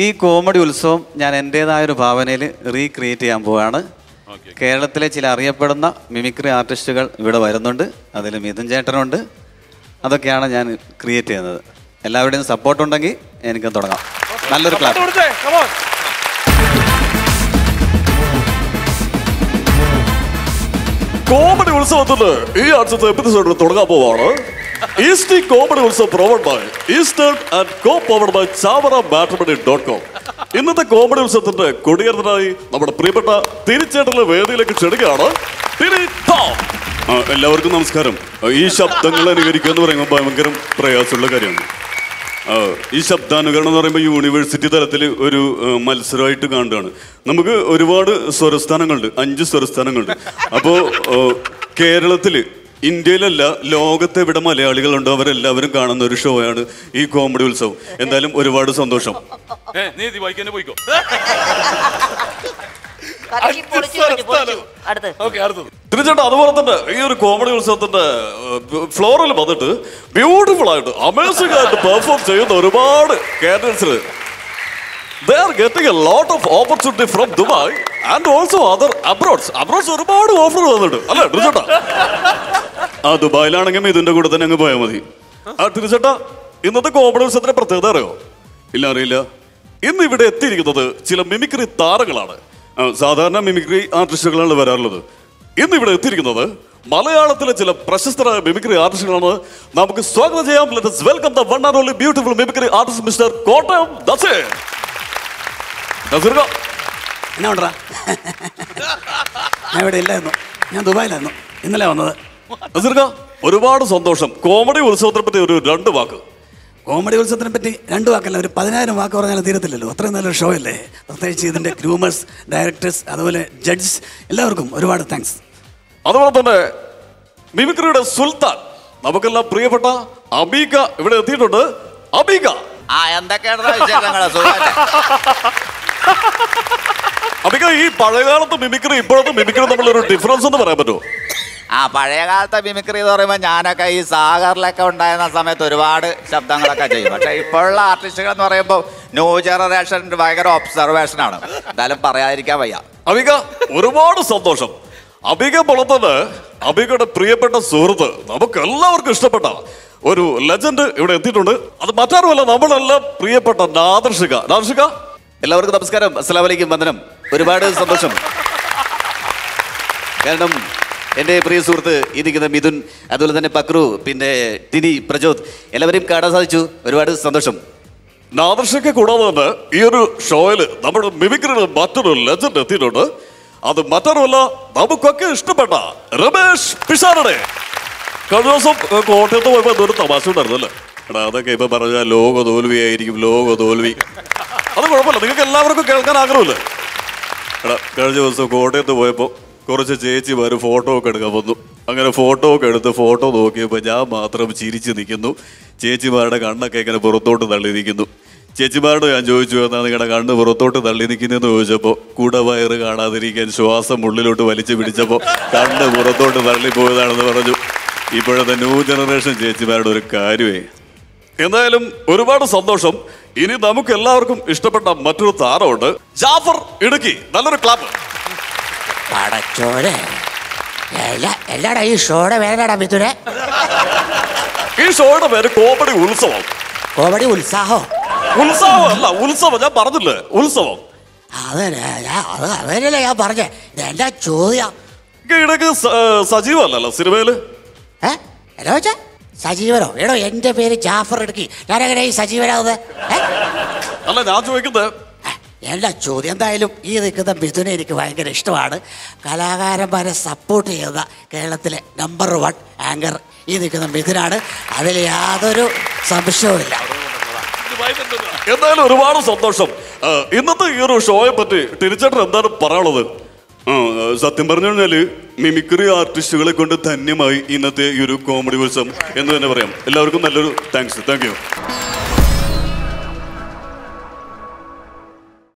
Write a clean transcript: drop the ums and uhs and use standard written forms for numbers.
ഈ കോമഡി ഉത്സവം ഞാൻ എൻ്റേതായൊരു ഭാവനയിൽ റീക്രിയേറ്റ് ചെയ്യാൻ പോവുകയാണ്. കേരളത്തിലെ ചില അറിയപ്പെടുന്ന മിമിക്രി ആർട്ടിസ്റ്റുകൾ ഇവിടെ വരുന്നുണ്ട്. അതിൽ മിഥുൻ ചേട്ടനുണ്ട്. അതൊക്കെയാണ് ഞാൻ ക്രിയേറ്റ് ചെയ്യുന്നത്. എല്ലാവരുടെയും സപ്പോർട്ട് ഉണ്ടെങ്കിൽ എനിക്ക് തുടങ്ങാം. നല്ലൊരു ക്ലാസ്. കോമഡി ഉത്സവത്തിന്റെ ഈ ആഴ്ചത്തെ എപ്പിസോഡിൽ തുടങ്ങാൻ പോവാണ്. East comedy Utsavam provide by Eastern and co powered by chavaramatrmony.com. ഇന്നത്തെ കോമഡി ഉത്സവത്തിന്റെ കൊടിയേറുന്നതിനായി നമ്മുടെ പ്രിയപ്പെട്ട തിരിച്ചേട്ടന്റെ വേദിയിലേക്ക് ക്ഷണിക്കുകയാണ്. എല്ലാവർക്കും നമസ്കാരം. ഈ ശബ്ദങ്ങൾ അനുകരിക്കുക എന്ന് പറയുമ്പോൾ ഭയങ്കര പ്രയാസമുള്ള കാര്യമാണ്. ഈ ശബ്ദാനുകരണം എന്ന് പറയുമ്പോൾ യൂണിവേഴ്സിറ്റി തലത്തിൽ ഒരു മത്സരമായിട്ട് കാണുകയാണ്. നമുക്ക് ഒരുപാട് സ്വരസ്ഥാനങ്ങളുണ്ട്, 5 സ്വരസ്ഥാനങ്ങളുണ്ട്. അപ്പോൾ കേരളത്തിൽ, ഇന്ത്യയിലല്ല, ലോകത്ത് എവിടെ മലയാളികളുണ്ടോ അവരെല്ലാവരും കാണുന്ന ഒരു ഷോയാണ് ഈ കോമഡി ഉത്സവം. എന്തായാലും ഒരുപാട് സന്തോഷം. തിരിച്ചേട്ടാ, അതുപോലെ തന്നെ ഈ ഒരു കോമഡി ഉത്സവത്തിന്റെ ഫ്ലോറിൽ വന്നിട്ട് ബ്യൂട്ടിഫുൾ ആയിട്ട് അമേസിംഗ് ആയിട്ട് പെർഫോം ചെയ്യുന്ന ഒരുപാട് candidates. They are getting a lot of opportunity from Dubai and also other abroads. Abroads ഒരുപാട് ഓഫർ വന്നിട്ട് അല്ലേ തിരിച്ചേട്ടാ? ദുബായിലാണെങ്കിൽ ഇതിന്റെ കൂടെ തന്നെ അങ്ങ് പോയാൽ മതി. തിരിച്ചേട്ടാ, ഇന്നത്തെ കോമഡി ഉത്സവത്തിന്റെ പ്രത്യേകത അറിയോ? ഇല്ല, അറിയില്ല. ഇന്ന് ഇവിടെ എത്തിയിരിക്കുന്നത് ചില മിമിക്രി താരങ്ങളാണ്. സാധാരണ മിമിക്രി ആർട്ടിസ്റ്റുകളാണ് വരാറുള്ളത്. ഇന്ന് ഇവിടെ എത്തിയിരിക്കുന്നത് മലയാളത്തിലെ ചില പ്രശസ്തരായ മിമിക്രി ആർട്ടിസ്റ്റുകളാണ്. നമുക്ക് സ്വാഗതം ചെയ്യാം. Let us welcome the one and only beautiful mimicry artist Mr. Kottayam Naseer. എന്നാ ഉണ്ടടാ? ഞാൻ ഇവിടെ ഇല്ലായിരുന്നു, ഞാൻ ദുബായിലായിരുന്നു, ഇന്നലെ വന്നത്. നസീർക്ക, ഒരുപാട് സന്തോഷം. കോമഡി ഉത്സവത്തിനെ പറ്റി ഒരു 2 വാക്ക്. കോമഡി ഉത്സവത്തിനെ പറ്റി 2 വാക്കല്ല, ഒരു 10,000 വാക്ക് പറഞ്ഞാൽ തീരത്തില്ലല്ലോ. അത്രയും നല്ലൊരു ഷോ അല്ലേ. പ്രത്യേകിച്ച് ഇതിൻ്റെ ഗ്രൂമേഴ്സ്, ഡയറക്ടേഴ്സ്, അതുപോലെ ജഡ്ജസ്, എല്ലാവർക്കും ഒരുപാട് താങ്ക്സ്. അതുപോലെ തന്നെ മിമിക്രിയുടെ സുൽത്താൻ, നമുക്കെല്ലാം പ്രിയപ്പെട്ട അബീക ഇവിടെ എത്തിയിട്ടുണ്ട്. അബീക, അബീക, ഈ പഴയകാലത്തെ മിമിക്രി ഇപ്പോഴത്തെ മിമിക്രി തമ്മിലൊരു ഡിഫറൻസ് എന്ന് പറയാൻ പറ്റുമോ? പഴയ കാലത്തെ മിമിക്രി എന്ന് പറയുമ്പോൾ ഞാനൊക്കെ ഈ സാഗറിലൊക്കെ ഉണ്ടായിരുന്ന സമയത്ത് ഒരുപാട് ശബ്ദങ്ങളൊക്കെ ചെയ്യും. പക്ഷെ ഇപ്പോഴുള്ള ആർട്ടിസ്റ്റുകൾ എന്ന് പറയുമ്പോൾ ന്യൂ ജനറേഷൻ ഭയങ്കര ഒബ്സർവേഷനാണ്. എന്തായാലും പറയാതിരിക്കാൻ വയ്യ. അബീക, ഒരുപാട് സന്തോഷം. അബീക പുറത്തുനിന്ന് അബീകയുടെ പ്രിയപ്പെട്ട സുഹൃത്ത്, നമുക്ക് എല്ലാവർക്കും ഇഷ്ടപ്പെട്ട ഒരു ലെജൻഡ് ഇവിടെ എത്തിയിട്ടുണ്ട്. അത് മറ്റാരുമല്ല, നമ്മളെല്ലാം പ്രിയപ്പെട്ട നാദർഷിക. നാദർഷിക, എല്ലാവർക്കും നമസ്കാരം, അസ്സലാമു അലൈക്കും, വന്ദനം. ഒരുപാട് സന്തോഷം. കാരണം എൻ്റെ പ്രിയ സുഹൃത്ത് ഇരിക്കുന്ന മിഥുൻ, അതുപോലെ തന്നെ പക്രു, പിന്നെ ടിനി, പ്രജോദ്, എല്ലാവരെയും കാണാൻ സാധിച്ചു. ഒരുപാട് സന്തോഷം. നാദർഷിക കൂടാതെ തന്നെ ഈ ഒരു ഷോയിൽ നമ്മുടെ മിമിക്രിയുടെ മറ്റൊരു ലെജൻഡ് എത്തിയിട്ടുണ്ട്. അത് മറ്റൊരുമല്ല, നമുക്കൊക്കെ ഇഷ്ടപ്പെട്ട രമേശ് പിഷാരടെ. കഴിഞ്ഞ ദിവസം കോട്ടയത്ത് പോയപ്പോൾ എന്തൊരു തമാശ ഉണ്ടായിരുന്നല്ലേ? എടാ, അതൊക്കെ ഇപ്പൊ പറഞ്ഞാൽ ലോക തോൽവിയായിരിക്കും, ലോക തോൽവി. അത് കുഴപ്പമില്ല, നിങ്ങൾക്ക് എല്ലാവർക്കും കേൾക്കാൻ ആഗ്രഹമില്ലേ? എടാ, കഴിഞ്ഞ ദിവസം കോട്ടയത്ത് പോയപ്പോൾ കുറച്ച് ചേച്ചിമാർ ഫോട്ടോ ഒക്കെ എടുക്കാൻ വന്നു. അങ്ങനെ ഫോട്ടോ ഒക്കെ എടുത്ത് ഫോട്ടോ നോക്കിയപ്പോൾ ഞാൻ മാത്രം ചിരിച്ച് നിൽക്കുന്നു. ചേച്ചിമാരുടെ കണ്ണൊക്കെ ഇങ്ങനെ പുറത്തോട്ട് തള്ളിയിരിക്കുന്നു. ചേച്ചിമാരോട് ഞാൻ ചോദിച്ചു, എന്നാൽ നിങ്ങളുടെ കണ്ണ് പുറത്തോട്ട് തള്ളി നിൽക്കുന്നതെന്ന് ചോദിച്ചപ്പോൾ കുടവയറ് കാണാതിരിക്കാൻ ശ്വാസം ഉള്ളിലോട്ട് വലിച്ചു പിടിച്ചപ്പോൾ കണ്ണ് പുറത്തോട്ട് തള്ളിപ്പോയതാണെന്ന് പറഞ്ഞു. ഇപ്പോഴത്തെ ന്യൂ ജനറേഷൻ ചേച്ചിമാരുടെ ഒരു കാര്യമേ. എന്തായാലും ഒരുപാട് സന്തോഷം. ഇനി നമുക്ക് എല്ലാവർക്കും ഇഷ്ടപ്പെട്ട മറ്റൊരു താരമുണ്ട്, ജാഫർ ഇടുക്കി. നല്ലൊരു ക്ലാപ്പ്. എല്ലാടാ ഈ ഷോയുടെ പേരാടാ മിഥുനെ? ഈ ഷോയുടെ പേര് കോമഡി ഉത്സവം. കോമഡി ഉത്സാഹോ? ഉത്സവം അല്ല, ഉത്സവം. ഞാൻ പറഞ്ഞില്ലേ, ഉത്സവം. അതല്ലേ ഞാൻ പറഞ്ഞേ. എന്താ ചോദ്യം? ഇടയ്ക്ക് സജീവല്ലോ സിനിമയില്? എന്നാ വെച്ചാ സജീവനോ? എടോ, എന്റെ പേര് ജാഫർ ഇടുക്കി, ഞാനെങ്ങനെ ഈ സജീവനാവുന്നത്? അല്ല, ഞാൻ ചോദിക്കുന്നത് എല്ലാ ചോദ്യം. എന്തായാലും ഈ നിൽക്കുന്ന മിഥുനെ എനിക്ക് ഭയങ്കര ഇഷ്ടമാണ്. കലാകാരന്മാരെ സപ്പോർട്ട് ചെയ്യുന്ന കേരളത്തിലെ നമ്പർ 1 ആങ്കർ ഈ നിൽക്കുന്ന മിഥുനാണ്. അതിൽ യാതൊരു സംശയവുമില്ല. എന്തായാലും ഒരുപാട് സന്തോഷം. ഇന്നത്തെ ഈ ഒരു ഷോയെ പറ്റി തിരിച്ചേട്ടൻ എന്താണ് പറയാനുള്ളത്? സത്യം പറഞ്ഞു കഴിഞ്ഞാൽ മിമിക്രി ആർട്ടിസ്റ്റുകളെ കൊണ്ട് ധന്യമായി ഇന്നത്തെ ഈ ഒരു കോമഡി ഉത്സവം എന്ന് തന്നെ പറയാം. എല്ലാവർക്കും നല്ലൊരു താങ്ക്സ്. Thank you.